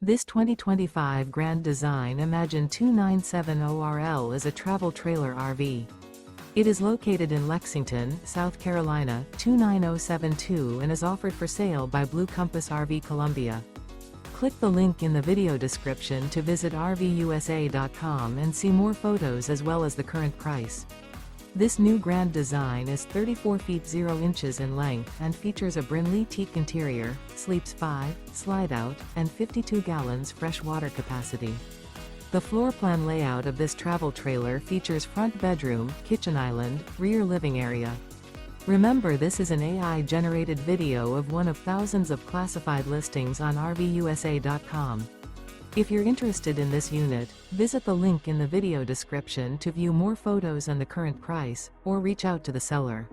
This 2025 Grand Design Imagine 2970RL is a travel trailer RV. It is located in Lexington, South Carolina, 29072 and is offered for sale by Blue Compass RV Columbia. Click the link in the video description to visit RVUSA.com and see more photos as well as the current price. This new Grand Design is 34 feet 0 inches in length and features a Brynlee Teak interior, sleeps 5, slide-out, and 52 gallons fresh water capacity. The floor plan layout of this travel trailer features front bedroom, kitchen island, rear living area. Remember, this is an AI-generated video of one of thousands of classified listings on RVUSA.com. If you're interested in this unit, visit the link in the video description to view more photos and the current price, or reach out to the seller.